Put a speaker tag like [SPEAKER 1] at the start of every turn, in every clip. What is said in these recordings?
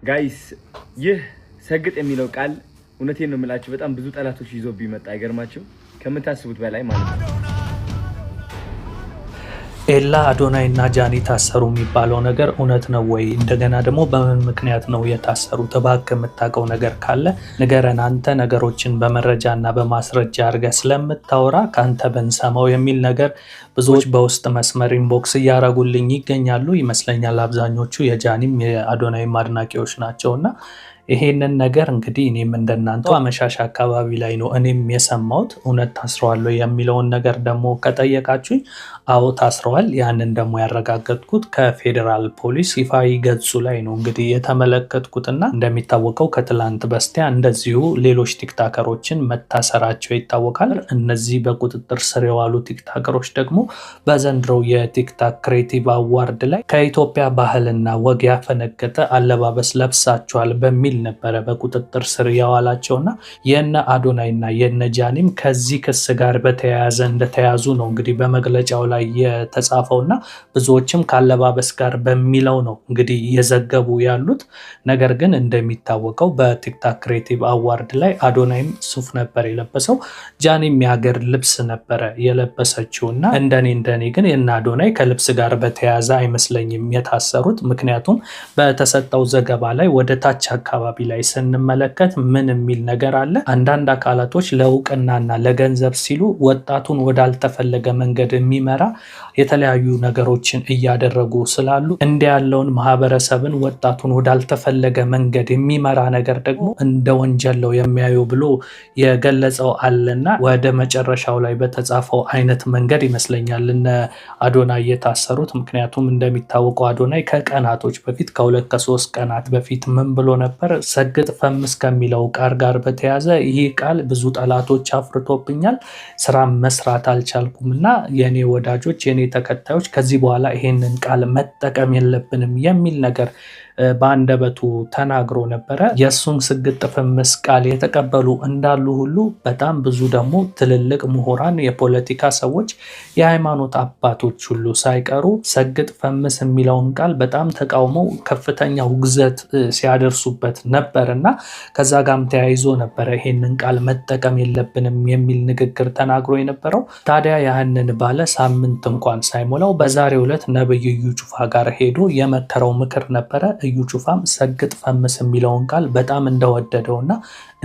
[SPEAKER 1] ጋይስ ይህ ሰግጥ የሚለው ቃል እውነቴን ነው የምላችሁ በጣም ብዙ ጠላቶች ይዞ ቢመጣ አይገርማችሁ ከምታስቡት በላይ ማለት ነው።
[SPEAKER 2] ኤላ አዶናይ እና ጃኒ ታሰሩ የሚባለው ነገር እውነት ነው ወይ? እንደገና ደግሞ በምን ምክንያት ነው የታሰሩት? እባክህ የምታውቀው ነገር ካለ ንገረን። አንተ ነገሮችን በመረጃና በማስረጃ አድርገህ ስለምታወራ ከአንተ ብንሰማው የሚል ነገር ብዙዎች በውስጥ መስመር ኢንቦክስ እያረጉልኝ ይገኛሉ። ይመስለኛል አብዛኞቹ የጃኒም የአዶናይም አድናቂዎች ናቸውና ይሄንን ነገር እንግዲህ እኔም እንደናንተ አመሻሽ አካባቢ ላይ ነው እኔም የሰማሁት። እውነት ታስረዋል የሚለውን ነገር ደግሞ ከጠየቃችሁኝ አዎ ታስረዋል። ያንን ደግሞ ያረጋገጥኩት ከፌዴራል ፖሊስ ይፋዊ ገጹ ላይ ነው እንግዲህ የተመለከትኩትና እንደሚታወቀው ከትላንት በስቲያ እንደዚሁ ሌሎች ቲክታከሮችን መታሰራቸው ይታወቃል። እነዚህ በቁጥጥር ስር የዋሉ ቲክታከሮች ደግሞ በዘንድሮው የቲክታክ ክሬቲቭ አዋርድ ላይ ከኢትዮጵያ ባህልና ወግ ያፈነገጠ አለባበስ ለብሳቸዋል በሚል ነበረ በቁጥጥር ስር ያዋላቸውና የነ አዶናይና የነ ጃኒም ከዚህ ክስ ጋር በተያያዘ እንደተያዙ ነው እንግዲህ በመግለጫው ላይ የተጻፈውና ብዙዎችም ካለባበስ ጋር በሚለው ነው እንግዲህ እየዘገቡ ያሉት። ነገር ግን እንደሚታወቀው በቲክታክ ክሬቲቭ አዋርድ ላይ አዶናይም ሱፍ ነበር የለበሰው፣ ጃኒም የሀገር ልብስ ነበረ የለበሰችውና እንደኔ ግን የነ አዶናይ ከልብስ ጋር በተያያዘ አይመስለኝም የታሰሩት። ምክንያቱም በተሰጠው ዘገባ ላይ ወደ ታች አካባቢ ላይ ስንመለከት ምን የሚል ነገር አለ? አንዳንድ አካላቶች ለእውቅናና ለገንዘብ ሲሉ ወጣቱን ወዳልተፈለገ መንገድ የሚመራ የተለያዩ ነገሮችን እያደረጉ ስላሉ እንዲህ ያለውን ማህበረሰብን ወጣቱን ወዳልተፈለገ መንገድ የሚመራ ነገር ደግሞ እንደ ወንጀል ነው የሚያዩ ብሎ የገለጸው አለና ወደ መጨረሻው ላይ በተጻፈው አይነት መንገድ ይመስለኛል እነ አዶናይ የታሰሩት። ምክንያቱም እንደሚታወቀው አዶናይ ከቀናቶች በፊት ከ2 ከ3 ቀናት በፊት ምን ብሎ ነበር? ሰግጥ ፈምስ ከሚለው ቃል ጋር በተያያዘ ይህ ቃል ብዙ ጠላቶች አፍርቶብኛል፣ ስራ መስራት አልቻልኩምና የኔ ወዳጆች የኔ ተከታዮች ከዚህ በኋላ ይሄንን ቃል መጠቀም የለብንም የሚል ነገር በአንደበቱ ተናግሮ ነበረ። የሱን ስግጥ ፈምስ ቃል የተቀበሉ እንዳሉ ሁሉ በጣም ብዙ ደግሞ ትልልቅ ምሁራን፣ የፖለቲካ ሰዎች፣ የሃይማኖት አባቶች ሁሉ ሳይቀሩ ሰግጥ ፈምስ የሚለውን ቃል በጣም ተቃውመው ከፍተኛ ውግዘት ሲያደርሱበት ነበርና ከዛ ጋርም ተያይዞ ነበረ ይሄንን ቃል መጠቀም የለብንም የሚል ንግግር ተናግሮ የነበረው። ታዲያ ያንን ባለ ሳምንት እንኳን ሳይሞላው በዛሬው ዕለት ነብዩ እዩ ጩፋ ጋር ሄዶ የመከረው ምክር ነበረ። እዩ ጩፋም ሰግጥ ፈምስ የሚለውን ቃል በጣም እንደወደደውና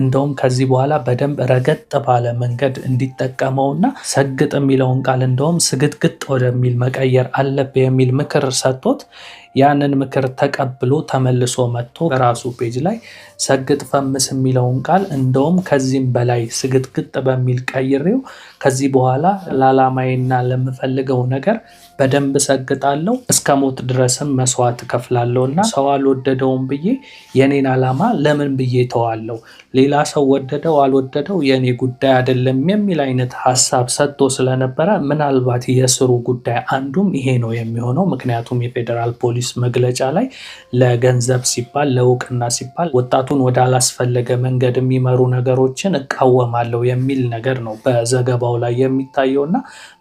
[SPEAKER 2] እንደውም ከዚህ በኋላ በደንብ ረገጥ ባለ መንገድ እንዲጠቀመውና ሰግጥ የሚለውን ቃል እንደውም ስግጥግጥ ወደሚል መቀየር አለበት የሚል ምክር ሰጥቶት ያንን ምክር ተቀብሎ ተመልሶ መጥቶ በራሱ ፔጅ ላይ ሰግጥ ፈምስ የሚለውን ቃል እንደውም ከዚህም በላይ ስግጥግጥ በሚል ቀይሬው ከዚህ በኋላ ለዓላማዬና ለምፈልገው ነገር በደንብ ሰግጣለሁ፣ እስከ ሞት ድረስም መስዋዕት ከፍላለሁና ሰው አልወደደውም ብዬ የኔን ዓላማ ለምን ብዬ ተዋለሁ? ሌላ ሰው ወደደው አልወደደው የኔ ጉዳይ አይደለም የሚል አይነት ሀሳብ ሰጥቶ ስለነበረ ምናልባት የስሩ ጉዳይ አንዱም ይሄ ነው የሚሆነው። ምክንያቱም የፌዴራል ፖሊስ መግለጫ ላይ ለገንዘብ ሲባል ለእውቅና ሲባል ወጣቱን ወደ አላስፈለገ መንገድ የሚመሩ ነገሮችን እቃወማለሁ የሚል ነገር ነው በዘገባው ላይ የሚታየውና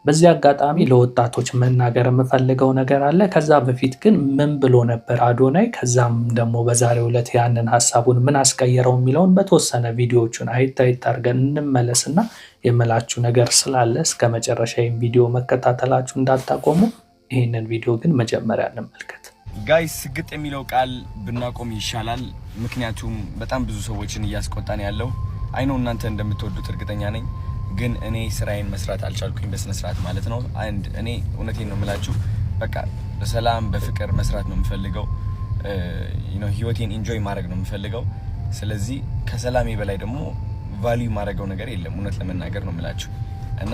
[SPEAKER 2] በዚህ አጋጣሚ ለወጣቶች መናገር የምፈልገው ነገር አለ። ከዛ በፊት ግን ምን ብሎ ነበር አዶናይ? ከዛም ደግሞ በዛሬው ዕለት ያንን ሀሳቡን ምን አስቀየረው የሚለውን በተወሰነ ቪዲዮዎቹን አይታይት አድርገን እንመለስና የምላችሁ ነገር ስላለ እስከ መጨረሻ ቪዲዮ መከታተላችሁ እንዳታቆሙ። ይህንን ቪዲዮ ግን መጀመሪያ እንመልከት።
[SPEAKER 1] ጋይስ ስግጥ የሚለው ቃል ብናቆም ይሻላል። ምክንያቱም በጣም ብዙ ሰዎችን እያስቆጣን ያለው አይኖ እናንተ እንደምትወዱት እርግጠኛ ነኝ። ግን እኔ ስራዬን መስራት አልቻልኩኝ በስነ ስርዓት ማለት ነው። አንድ እኔ እውነቴን ነው የምላችሁ በቃ በሰላም በፍቅር መስራት ነው የምፈልገው። ህይወቴን ኢንጆይ ማድረግ ነው የምፈልገው። ስለዚህ ከሰላሜ በላይ ደግሞ ቫልዩ ማድረገው ነገር የለም እውነት ለመናገር ነው የምላችሁ። እና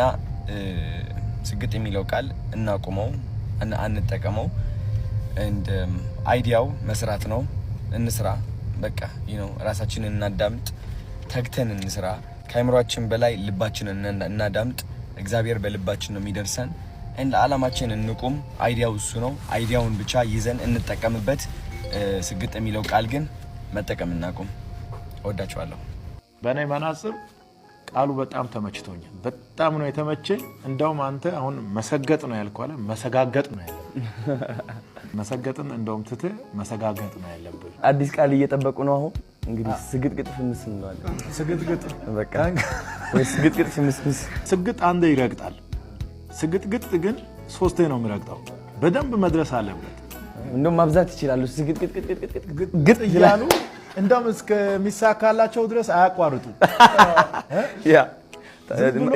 [SPEAKER 1] ስግጥ የሚለው ቃል እናቁመው፣ አንጠቀመው። and አይዲያው መስራት ነው። እንስራ በቃ ራሳችንን እናዳምጥ፣ ተግተን እንስራ። ከአይምሮአችን በላይ ልባችንን እናዳምጥ። እግዚአብሔር በልባችን ነው የሚደርሰን። እና ዓላማችን እንቁም። አይዲያው እሱ ነው። አይዲያውን ብቻ ይዘን እንጠቀምበት። ስግጥ የሚለው ቃል ግን መጠቀም እናቁም። እወዳችኋለሁ።
[SPEAKER 3] በእኔ መናጽር ቃሉ በጣም ተመችቶኛል። በጣም ነው የተመቸኝ። እንደውም አንተ አሁን መሰገጥ ነው ያልከው አለ መሰጋገጥ ነው ያለብህ። መሰገጥን እንደውም ትተህ መሰጋገጥ ነው ያለብህ።
[SPEAKER 1] አዲስ ቃል እየጠበቁ ነው አሁን እንግዲህ ስግጥግጥ ፍምስ እንለዋለን።
[SPEAKER 3] ስግጥግጥ
[SPEAKER 1] በቃ ወይ ስግጥግጥ ፍምስ።
[SPEAKER 3] ስግጥ አንዴ ይረግጣል። ስግጥግጥ ግን 3 ነው የሚረግጠው። በደንብ መድረስ አለበት።
[SPEAKER 1] እንደውም ማብዛት ይችላሉ። ስግጥግጥ
[SPEAKER 3] እያሉ እንደውም እስከሚሳካላቸው ድረስ አያቋርጡ።
[SPEAKER 1] ያ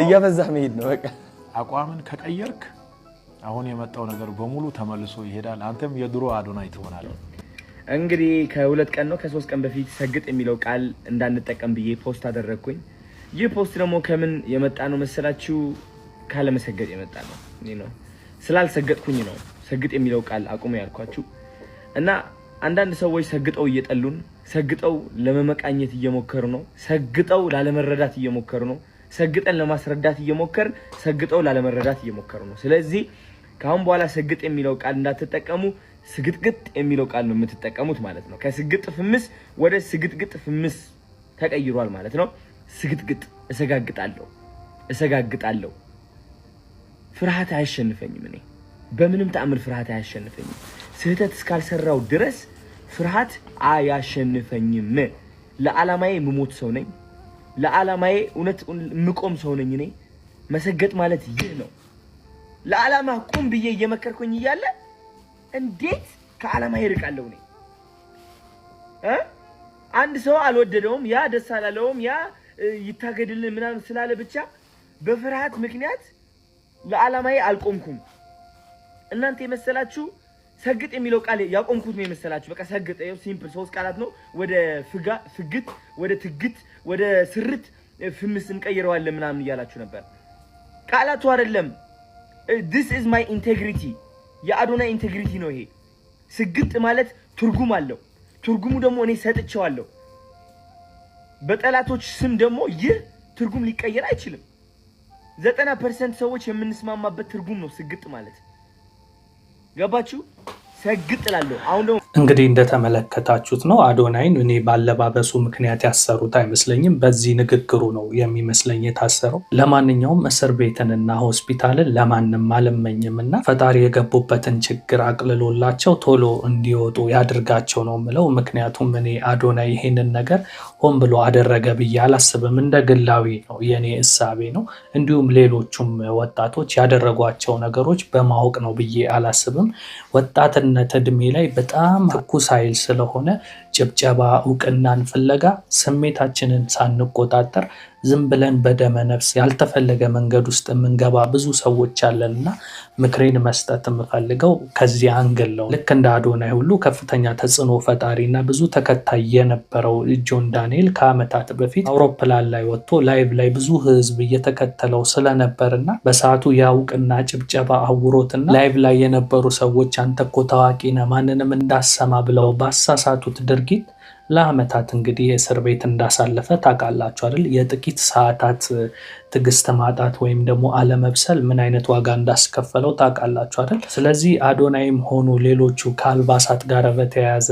[SPEAKER 1] እያበዛህ መሄድ ነው በቃ።
[SPEAKER 3] አቋምን ከቀየርክ አሁን የመጣው ነገር በሙሉ ተመልሶ ይሄዳል። አንተም የድሮ አዶናይ ትሆናለህ።
[SPEAKER 1] እንግዲህ ከ2 ቀን ነው ከ3 ቀን በፊት ሰግጥ የሚለው ቃል እንዳንጠቀም ብዬ ፖስት አደረግኩኝ። ይህ ፖስት ደግሞ ከምን የመጣ ነው መሰላችሁ? ካለ መሰገጥ የመጣ ነው። ስላልሰገጥኩኝ ነው ሰግጥ የሚለው ቃል አቁሙ ያልኳችሁ። እና አንዳንድ ሰዎች ሰግጠው እየጠሉን፣ ሰግጠው ለመመቃኘት እየሞከሩ ነው፣ ሰግጠው ላለመረዳት እየሞከሩ ነው፣ ሰግጠን ለማስረዳት እየሞከርን ሰግጠው ላለመረዳት እየሞከሩ ነው። ስለዚህ ካሁን በኋላ ሰግጥ የሚለው ቃል እንዳትጠቀሙ፣ ስግጥግጥ የሚለው ቃል ነው የምትጠቀሙት ማለት ነው። ከስግጥ ፍምስ ወደ ስግጥግጥ ፍምስ ተቀይሯል ማለት ነው። ስግጥግጥ እሰጋግጣለሁ። ፍርሃት አያሸንፈኝም። እኔ በምንም ተአምር ፍርሃት አያሸንፈኝም። ስህተት እስካልሰራው ድረስ ፍርሃት አያሸንፈኝም። ለዓላማዬ የምሞት ሰው ነኝ። ለዓላማዬ እውነት የምቆም ሰው ነኝ። እኔ መሰገጥ ማለት ይህ ነው። ለዓላማ ቁም ብዬ እየመከርኩኝ እያለ እንዴት ከዓላማዬ እርቃለሁ? እኔ አንድ ሰው አልወደደውም፣ ያ ደስ አላለውም፣ ያ ይታገድልን ምናምን ስላለ ብቻ በፍርሃት ምክንያት ለዓላማዬ አልቆምኩም። እናንተ የመሰላችሁ ሰግጥ የሚለው ቃል ያቆምኩት ነው የመሰላችሁ። በቃ ሰግጥ ይኸው ሲምፕል 3 ቃላት ነው። ወደ ፍግት፣ ወደ ትግት፣ ወደ ስርት ፍምስ እንቀይረዋለን ምናምን እያላችሁ ነበር። ቃላቱ አይደለም። this is my integrity የአዶናይ ኢንቴግሪቲ ነው ይሄ። ስግጥ ማለት ትርጉም አለው። ትርጉሙ ደግሞ እኔ ሰጥቼዋለሁ። በጠላቶች ስም ደግሞ ይህ ትርጉም ሊቀየር አይችልም። 90% ሰዎች የምንስማማበት ትርጉም ነው ስግጥ ማለት። ገባችሁ? ሰግጥ እላለሁ። አሁን ደግሞ
[SPEAKER 2] እንግዲህ እንደተመለከታችሁት ነው አዶናይን እኔ ባለባበሱ ምክንያት ያሰሩት አይመስለኝም። በዚህ ንግግሩ ነው የሚመስለኝ የታሰረው። ለማንኛውም እስር ቤትንና ሆስፒታልን ለማንም አልመኝም እና ፈጣሪ የገቡበትን ችግር አቅልሎላቸው ቶሎ እንዲወጡ ያድርጋቸው ነው ምለው። ምክንያቱም እኔ አዶናይ ይሄንን ነገር ሆን ብሎ አደረገ ብዬ አላስብም። እንደ ግላዊ ነው የኔ እሳቤ ነው። እንዲሁም ሌሎቹም ወጣቶች ያደረጓቸው ነገሮች በማወቅ ነው ብዬ አላስብም። ወጣትነት እድሜ ላይ በጣም ትኩስ ኃይል ስለሆነ ጭብጨባ፣ እውቅናን ፍለጋ ስሜታችንን ሳንቆጣጠር ዝም ብለን በደመ ነፍስ ያልተፈለገ መንገድ ውስጥ የምንገባ ብዙ ሰዎች አለንና ምክሬን መስጠት የምፈልገው ከዚህ አንግል ነው። ልክ እንደ አዶናይ ሁሉ ከፍተኛ ተጽዕኖ ፈጣሪና ብዙ ተከታይ የነበረው ጆን ዳንኤል ከዓመታት በፊት አውሮፕላን ላይ ወጥቶ ላይቭ ላይ ብዙ ሕዝብ እየተከተለው ስለነበርና በሰዓቱ የእውቅና ጭብጨባ አውሮትና ላይቭ ላይ የነበሩ ሰዎች አንተ እኮ ታዋቂ ነህ ማንንም እንዳሰማ ብለው ባሳሳቱት ድርጊት ለዓመታት እንግዲህ እስር ቤት እንዳሳለፈ ታውቃላችሁ አይደል? የጥቂት ሰዓታት ትዕግስት ማጣት ወይም ደግሞ አለመብሰል ምን አይነት ዋጋ እንዳስከፈለው ታውቃላችሁ አይደል? ስለዚህ አዶናይም ሆኑ ሌሎቹ ከአልባሳት ጋር በተያያዘ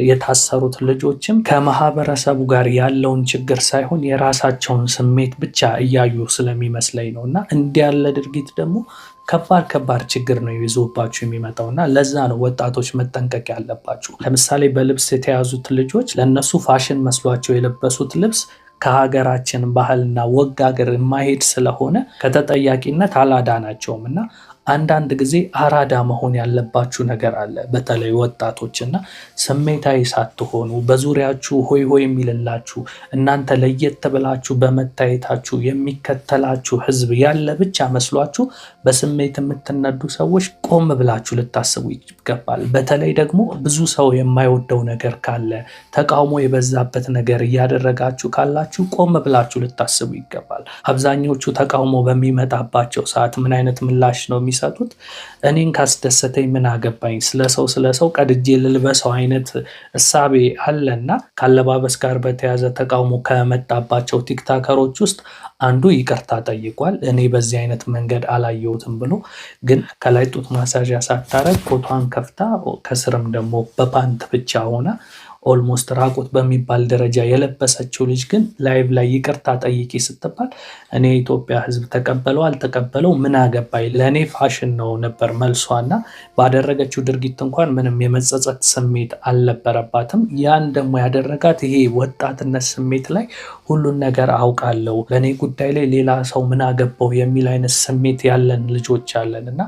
[SPEAKER 2] የታሰሩት ልጆችም ከማህበረሰቡ ጋር ያለውን ችግር ሳይሆን የራሳቸውን ስሜት ብቻ እያዩ ስለሚመስለኝ ነው። እና እንዲህ ያለ ድርጊት ደግሞ ከባድ ችግር ነው ይዞባችሁ የሚመጣው እና ለዛ ነው ወጣቶች መጠንቀቅ ያለባችሁ። ለምሳሌ በልብስ የተያዙት ልጆች ለነሱ ፋሽን መስሏቸው የለበሱት ልብስ ከሀገራችን ባህልና ወግ ሀገር የማይሄድ ስለሆነ ከተጠያቂነት አላዳናቸውም እና አንዳንድ ጊዜ አራዳ መሆን ያለባችሁ ነገር አለ። በተለይ ወጣቶች እና ስሜታዊ ሳትሆኑ በዙሪያችሁ ሆይ ሆይ የሚልላችሁ እናንተ ለየት ብላችሁ በመታየታችሁ የሚከተላችሁ ህዝብ ያለ ብቻ መስሏችሁ በስሜት የምትነዱ ሰዎች ቆም ብላችሁ ልታስቡ ይገባል። በተለይ ደግሞ ብዙ ሰው የማይወደው ነገር ካለ ተቃውሞ የበዛበት ነገር እያደረጋችሁ ካላችሁ ቆም ብላችሁ ልታስቡ ይገባል። አብዛኞቹ ተቃውሞ በሚመጣባቸው ሰዓት ምን አይነት ምላሽ ነው የሚሰጡት? እኔን ካስደሰተኝ ምን አገባኝ፣ ስለሰው ቀድጄ ልልበሰው አይነት እሳቤ አለና ካለባበስ ጋር በተያያዘ ተቃውሞ ከመጣባቸው ቲክታከሮች ውስጥ አንዱ ይቅርታ ጠይቋል። እኔ በዚህ አይነት መንገድ አላየሁትም ብሎ ግን ከላይ ጡት ማሳዣ ሳታረግ ፎቷን ከፍታ ከስርም ደግሞ በፓንት ብቻ ሆና ኦልሞስት ራቁት በሚባል ደረጃ የለበሰችው ልጅ ግን ላይቭ ላይ ይቅርታ ጠይቂ ስትባል እኔ የኢትዮጵያ ሕዝብ ተቀበለው አልተቀበለው ምን አገባኝ ለእኔ ፋሽን ነው ነበር መልሷና ባደረገችው ድርጊት እንኳን ምንም የመጸጸት ስሜት አልነበረባትም። ያን ደግሞ ያደረጋት ይሄ ወጣትነት ስሜት ላይ ሁሉን ነገር አውቃለሁ በእኔ ጉዳይ ላይ ሌላ ሰው ምን አገባው የሚል አይነት ስሜት ያለን ልጆች አለን እና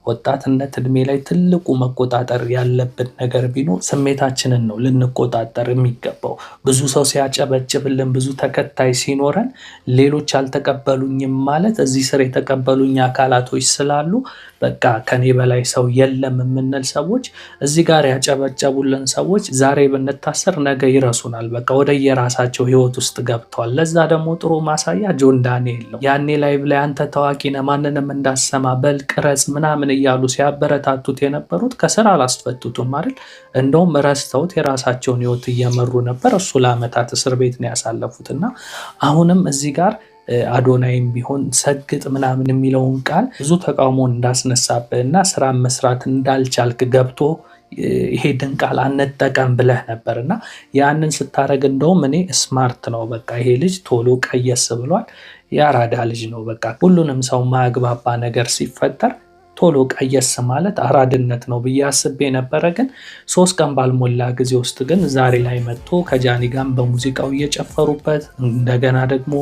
[SPEAKER 2] ወጣትነት እድሜ ላይ ትልቁ መቆጣጠር ያለብን ነገር ቢኖር ስሜታችንን ነው ልንቆጣጠር የሚገባው። ብዙ ሰው ሲያጨበጭብልን ብዙ ተከታይ ሲኖረን ሌሎች አልተቀበሉኝም ማለት እዚህ ስር የተቀበሉኝ አካላቶች ስላሉ በቃ ከኔ በላይ ሰው የለም የምንል ሰዎች እዚህ ጋር ያጨበጨቡልን ሰዎች ዛሬ ብንታሰር ነገ ይረሱናል። በቃ ወደ የራሳቸው ህይወት ውስጥ ገብተዋል። ለዛ ደግሞ ጥሩ ማሳያ ጆን ዳንኤል ነው። ያኔ ላይቭ ላይ አንተ ታዋቂ ነህ ማንንም እንዳሰማ በል ቅረጽ ምናምን እያሉ ሲያበረታቱት የነበሩት ከስራ አላስፈቱትም አይደል? እንደውም ረስተውት የራሳቸውን ህይወት እየመሩ ነበር። እሱ ለአመታት እስር ቤት ነው ያሳለፉትና አሁንም እዚህ ጋር አዶናይም ቢሆን ሰግጥ ምናምን የሚለውን ቃል ብዙ ተቃውሞ እንዳስነሳብህና ስራ መስራት እንዳልቻልክ ገብቶ ይሄን ቃል አንጠቀም ብለህ ነበርና ያንን ስታረግ እንደውም እኔ ስማርት ነው በቃ ይሄ ልጅ ቶሎ ቀየስ ብሏል ያራዳ ልጅ ነው በቃ ሁሉንም ሰው ማግባባ ነገር ሲፈጠር ቶሎ ቀየስ ማለት አራድነት ነው ብዬ አስቤ ነበረ። ግን 3 ቀን ባልሞላ ጊዜ ውስጥ ግን ዛሬ ላይ መጥቶ ከጃኒ ጋር በሙዚቃው እየጨፈሩበት እንደገና ደግሞ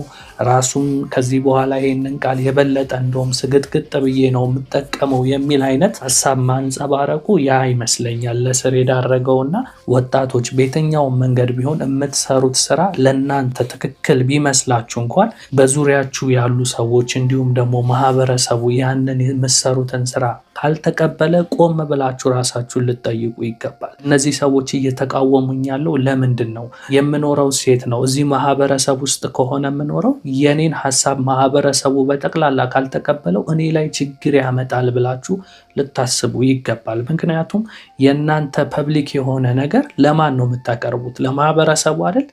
[SPEAKER 2] ራሱም ከዚህ በኋላ ይሄንን ቃል የበለጠ እንደውም ስግጥግጥ ብዬ ነው የምጠቀመው የሚል አይነት ሐሳብ ማንጸባረቁ ያ ይመስለኛል ለስር የዳረገውና ወጣቶች በየትኛው መንገድ ቢሆን የምትሰሩት ስራ ለእናንተ ትክክል ቢመስላችሁ እንኳን በዙሪያችሁ ያሉ ሰዎች እንዲሁም ደግሞ ማህበረሰቡ ያንን የምትሰሩትን ስራ ካልተቀበለ ቆም ብላችሁ ራሳችሁን ልትጠይቁ ይገባል። እነዚህ ሰዎች እየተቃወሙኝ ያለው ለምንድን ነው? የምኖረው ሴት ነው እዚህ ማህበረሰብ ውስጥ ከሆነ የምኖረው የኔን ሐሳብ ማህበረሰቡ በጠቅላላ ካልተቀበለው እኔ ላይ ችግር ያመጣል ብላችሁ ልታስቡ ይገባል። ምክንያቱም የእናንተ ፐብሊክ የሆነ ነገር ለማን ነው የምታቀርቡት? ለማህበረሰቡ አይደል?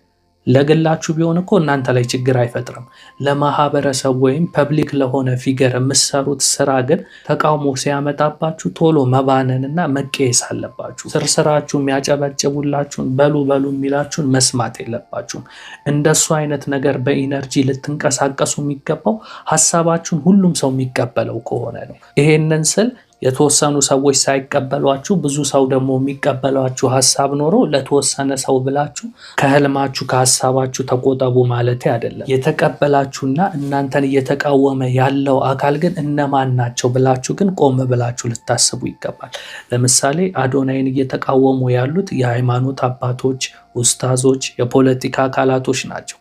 [SPEAKER 2] ለግላችሁ ቢሆን እኮ እናንተ ላይ ችግር አይፈጥርም። ለማህበረሰብ ወይም ፐብሊክ ለሆነ ፊገር የምትሰሩት ስራ ግን ተቃውሞ ሲያመጣባችሁ ቶሎ መባነንና መቀየስ አለባችሁ። ስራችሁ የሚያጨበጭቡላችሁን በሉ የሚላችሁን መስማት የለባችሁም። እንደሱ አይነት ነገር በኢነርጂ ልትንቀሳቀሱ የሚገባው ሀሳባችሁን ሁሉም ሰው የሚቀበለው ከሆነ ነው። ይሄንን ስል የተወሰኑ ሰዎች ሳይቀበሏችሁ ብዙ ሰው ደግሞ የሚቀበሏችሁ ሐሳብ ኖሮ ለተወሰነ ሰው ብላችሁ ከህልማችሁ ከሐሳባችሁ ተቆጠቡ ማለት አይደለም። የተቀበላችሁና እናንተን እየተቃወመ ያለው አካል ግን እነማን ናቸው ብላችሁ ግን ቆም ብላችሁ ልታስቡ ይገባል። ለምሳሌ አዶናይን እየተቃወሙ ያሉት የሃይማኖት አባቶች፣ ኡስታዞች፣ የፖለቲካ አካላቶች ናቸው።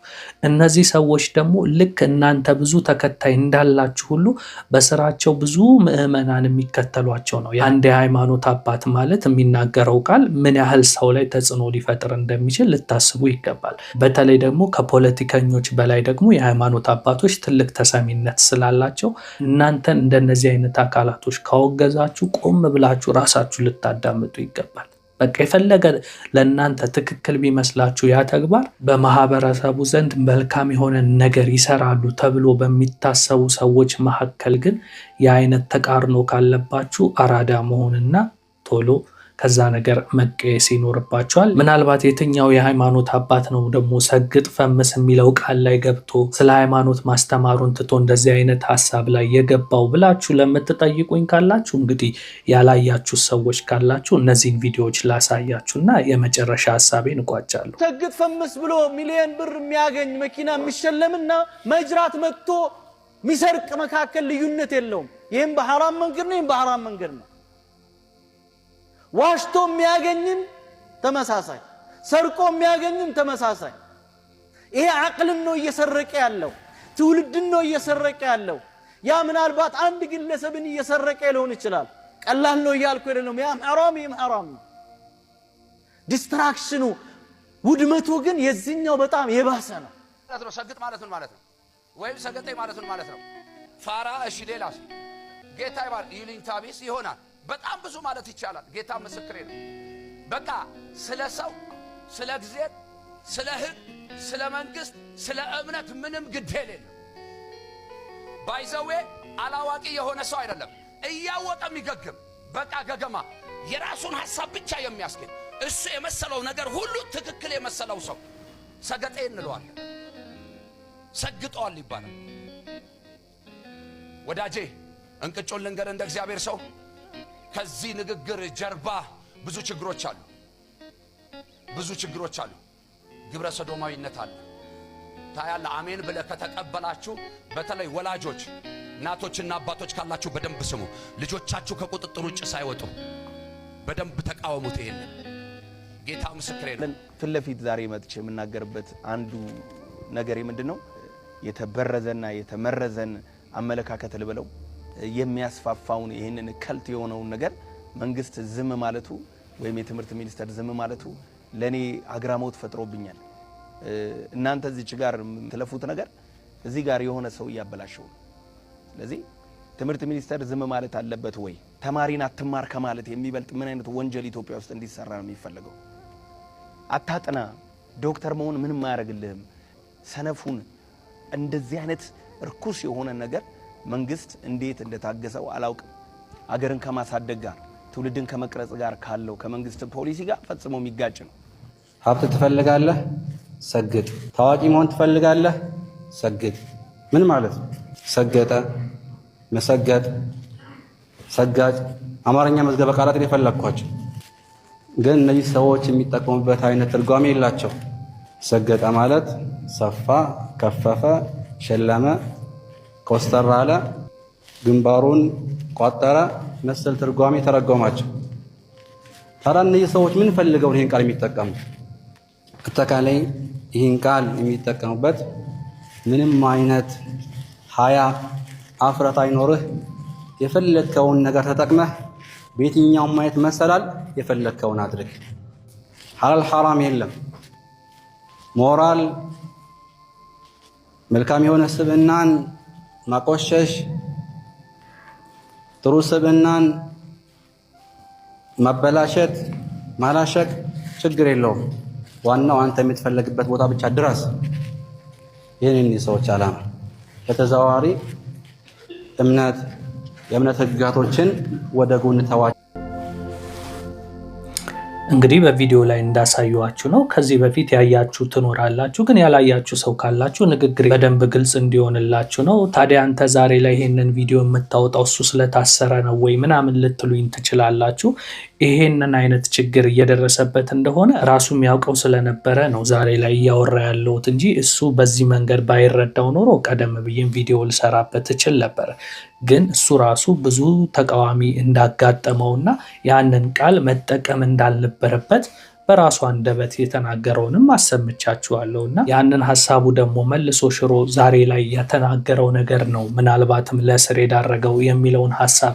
[SPEAKER 2] እነዚህ ሰዎች ደግሞ ልክ እናንተ ብዙ ተከታይ እንዳላችሁ ሁሉ በስራቸው ብዙ ምዕመናን የሚከተሏቸው ነው። አንድ የሃይማኖት አባት ማለት የሚናገረው ቃል ምን ያህል ሰው ላይ ተጽዕኖ ሊፈጥር እንደሚችል ልታስቡ ይገባል። በተለይ ደግሞ ከፖለቲከኞች በላይ ደግሞ የሃይማኖት አባቶች ትልቅ ተሰሚነት ስላላቸው እናንተን እንደነዚህ አይነት አካላቶች ካወገዛችሁ ቆም ብላችሁ ራሳችሁ ልታዳምጡ ይገባል። በቃ የፈለገ ለእናንተ ትክክል ቢመስላችሁ ያ ተግባር በማህበረሰቡ ዘንድ መልካም የሆነ ነገር ይሰራሉ ተብሎ በሚታሰቡ ሰዎች መካከል ግን የአይነት ተቃርኖ ካለባችሁ አራዳ መሆንና ቶሎ ከዛ ነገር መቀየስ ይኖርባቸዋል። ምናልባት የትኛው የሃይማኖት አባት ነው ደግሞ ሰግጥ ፈምስ የሚለው ቃል ላይ ገብቶ ስለ ሃይማኖት ማስተማሩን ትቶ እንደዚህ አይነት ሐሳብ ላይ የገባው ብላችሁ ለምትጠይቁኝ ካላችሁ እንግዲህ ያላያችሁ ሰዎች ካላችሁ እነዚህን ቪዲዮዎች ላሳያችሁና የመጨረሻ ሐሳቤን እቋጫለሁ።
[SPEAKER 4] ሰግጥ ፈምስ ብሎ ሚሊዮን ብር የሚያገኝ መኪና የሚሸለምና መጅራት መጥቶ ሚሰርቅ መካከል ልዩነት የለውም። ይሄም በሐራም መንገድ ነው፣ ይሄም በሐራም መንገድ ነው። ዋሽቶ የሚያገኝም ተመሳሳይ፣ ሰርቆ የሚያገኝም ተመሳሳይ። ይሄ አቅልን ነው እየሰረቀ ያለው፣ ትውልድን ነው እየሰረቀ ያለው። ያ ምናልባት አንድ ግለሰብን እየሰረቀ ሊሆን ይችላል። ቀላል ነው እያልኩ አይደለም። ያም ሐራም ነው። ዲስትራክሽኑ ውድመቱ ግን የዚህኛው በጣም የባሰ ነው።
[SPEAKER 5] ሰግጥ ማለት ምን ማለት ነው? ወይም ሰገጤ ማለት ምን ማለት ነው? ፋራ እሺ፣ ሌላስ? ጌታ ይባል ይልኝታ ቢስ ይሆናል። በጣም ብዙ ማለት ይቻላል። ጌታ ምስክሬ ነው። በቃ ስለ ሰው፣ ስለ እግዚአብሔር፣ ስለ ሕግ፣ ስለ መንግስት፣ ስለ እምነት ምንም ግድ የለም። ባይዘዌ አላዋቂ የሆነ ሰው አይደለም፣ እያወቀ የሚገግም በቃ ገገማ የራሱን ሐሳብ ብቻ የሚያስገኝ እሱ የመሰለው ነገር ሁሉ ትክክል የመሰለው ሰው ሰገጤ እንለዋለን። ሰግጧል ይባላል። ወዳጄ እንቅጮን ልንገር እንደ እግዚአብሔር ሰው ከዚህ ንግግር ጀርባ ብዙ ችግሮች አሉ። ብዙ ችግሮች አሉ። ግብረ ሰዶማዊነት አለ። ታያለ አሜን ብለ ከተቀበላችሁ በተለይ ወላጆች እናቶችና አባቶች ካላችሁ በደንብ ስሙ። ልጆቻችሁ ከቁጥጥር ውጭ ሳይወጡ በደንብ ተቃወሙት። ይሄን ጌታ ምስክሬ ነው።
[SPEAKER 1] ፊት ለፊት ዛሬ መጥቼ የምናገርበት አንዱ ነገር ምንድነው? የተበረዘና የተመረዘን አመለካከት ልበለው የሚያስፋፋውን ይሄንን ከልት የሆነውን ነገር መንግስት ዝም ማለቱ ወይም የትምህርት ሚኒስቴር ዝም ማለቱ ለኔ አግራሞት ፈጥሮብኛል። እናንተ እዚች ጋር ተለፉት ነገር እዚህ ጋር የሆነ ሰው ያበላሽው። ስለዚህ ትምህርት ሚኒስቴር ዝም ማለት አለበት ወይ? ተማሪን አትማር ከማለት የሚበልጥ ምን አይነት ወንጀል ኢትዮጵያ ውስጥ እንዲሰራ ነው የሚፈልገው? አታጥና ዶክተር መሆን ምንም አያረግልህም። ሰነፉን እንደዚህ አይነት ርኩስ የሆነ ነገር መንግስት እንዴት እንደታገሰው አላውቅም። አገርን ከማሳደግ ጋር ትውልድን ከመቅረጽ ጋር ካለው ከመንግስት ፖሊሲ ጋር ፈጽሞ የሚጋጭ ነው።
[SPEAKER 6] ሀብት ትፈልጋለህ? ሰግድ። ታዋቂ መሆን ትፈልጋለህ? ሰግድ። ምን ማለት ነው? ሰገጠ፣ መሰገጥ፣ ሰጋጭ አማርኛ መዝገበ ቃላት የፈለኳቸው ግን እነዚህ ሰዎች የሚጠቀሙበት አይነት ትርጓሜ የላቸው። ሰገጠ ማለት ሰፋ፣ ከፈፈ፣ ሸለመ፣ ኮስተር አለ፣ ግንባሩን ቋጠረ መሰል ትርጓሜ ተረጎማቸው። ታዲያ እነዚህ ሰዎች ምን ፈልገው ይህን ቃል የሚጠቀሙት? አጠቃላይ ይህን ቃል የሚጠቀሙበት ምንም አይነት ሀያ አፍረት አይኖርህ። የፈለግከውን ነገር ተጠቅመህ በየትኛውም ማየት መሰላል የፈለግከውን አድርግ። ሐላል ሐራም የለም። ሞራል መልካም የሆነ ስብዕናን ማቆሸሽ፣ ጥሩ ስብዕናን ማበላሸት፣ ማላሸቅ ችግር የለውም። ዋናው አንተ የምትፈልግበት ቦታ ብቻ ድረስ። ይህንን ሰዎች ዓላማ በተዘዋዋሪ የእምነት ህግጋቶችን ወደ ጎን ተዋቸው።
[SPEAKER 2] እንግዲህ በቪዲዮ ላይ እንዳሳዩዋችሁ ነው። ከዚህ በፊት ያያችሁ ትኖራላችሁ፣ ግን ያላያችሁ ሰው ካላችሁ ንግግር በደንብ ግልጽ እንዲሆንላችሁ ነው። ታዲያ አንተ ዛሬ ላይ ይሄንን ቪዲዮ የምታወጣው እሱ ስለታሰረ ነው ወይ ምናምን ልትሉኝ ትችላላችሁ። ይሄንን አይነት ችግር እየደረሰበት እንደሆነ ራሱ የሚያውቀው ስለነበረ ነው ዛሬ ላይ እያወራ ያለሁት እንጂ እሱ በዚህ መንገድ ባይረዳው ኖሮ ቀደም ብዬም ቪዲዮ ልሰራበት እችል ነበር። ግን እሱ ራሱ ብዙ ተቃዋሚ እንዳጋጠመውና ያንን ቃል መጠቀም እንዳልነበረበት በራሱ አንደበት የተናገረውንም አሰምቻችኋለሁና ያንን ሐሳቡ ደግሞ መልሶ ሽሮ ዛሬ ላይ የተናገረው ነገር ነው ምናልባትም ለእስር የዳረገው የሚለውን ሐሳብ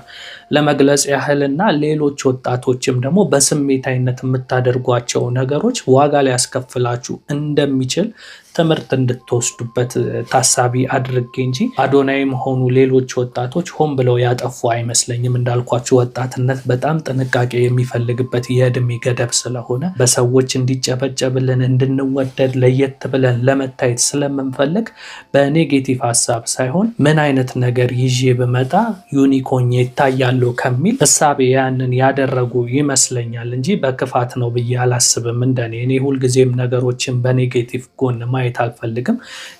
[SPEAKER 2] ለመግለጽ ያህልና ሌሎች ወጣቶችም ደግሞ በስሜታዊነት የምታደርጓቸው ነገሮች ዋጋ ሊያስከፍላችሁ እንደሚችል ትምህርት እንድትወስዱበት ታሳቢ አድርጌ እንጂ አዶናይም ሆኑ ሌሎች ወጣቶች ሆን ብለው ያጠፉ አይመስለኝም። እንዳልኳችሁ ወጣትነት በጣም ጥንቃቄ የሚፈልግበት የእድሜ ገደብ ስለሆነ በሰዎች እንዲጨበጨብልን እንድንወደድ ለየት ብለን ለመታየት ስለምንፈልግ በኔጌቲቭ ሐሳብ ሳይሆን ምን አይነት ነገር ይዤ ብመጣ ዩኒኮኝ ይታያሉ ከሚል ሐሳብ ያንን ያደረጉ ይመስለኛል እንጂ በክፋት ነው ብዬ አላስብም። እንደኔ እኔ ሁልጊዜም ነገሮችን በኔጌቲቭ ጎን ማየት አልፈልግም።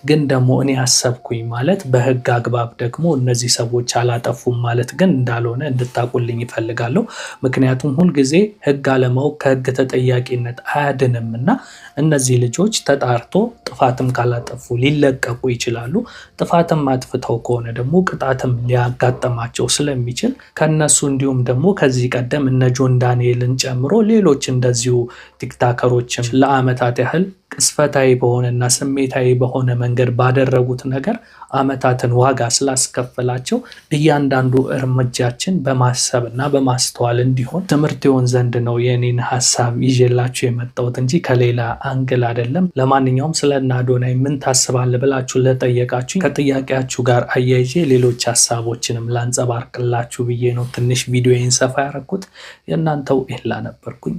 [SPEAKER 2] ግን ደግሞ እኔ አሰብኩኝ ማለት በህግ አግባብ ደግሞ እነዚህ ሰዎች አላጠፉም ማለት ግን እንዳልሆነ እንድታቁልኝ ይፈልጋለሁ። ምክንያቱም ሁልጊዜ ህግ አለማወቅ ከህግ ተጠያቂነት አያድንምና እነዚህ ልጆች ተጣርቶ ጥፋትም ካላጠፉ ሊለቀቁ ይችላሉ። ጥፋትም አጥፍተው ከሆነ ደግሞ ቅጣትም ሊያጋጥማቸው ስለሚችል ከነሱ እንዲሁም ደግሞ ከዚህ ቀደም እነ ጆን ዳንኤልን ጨምሮ ሌሎች እንደዚሁ ቲክታከሮችም ለአመታት ያህል ቅስፈታዊ በሆነና ስሜታዊ በሆነ መንገድ ባደረጉት ነገር አመታትን ዋጋ ስላስከፈላቸው እያንዳንዱ እርምጃችን በማሰብና በማስተዋል እንዲሆን ትምህርት ይሆን ዘንድ ነው የኔን ሐሳብ ይዤላችሁ የመጣሁት እንጂ ከሌላ አንግል አይደለም። ለማንኛውም ስለና አዶናይ ምን ታስባለህ ብላችሁ ለጠየቃችሁ ከጥያቄያችሁ ጋር አያይዤ ሌሎች ሐሳቦችንም ላንጸባርቅላችሁ ብዬ ነው ትንሽ ቪዲዮዬን ሰፋ ያደረኩት። የእናንተው ኤላ ነበርኩኝ።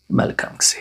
[SPEAKER 2] መልካም ጊዜ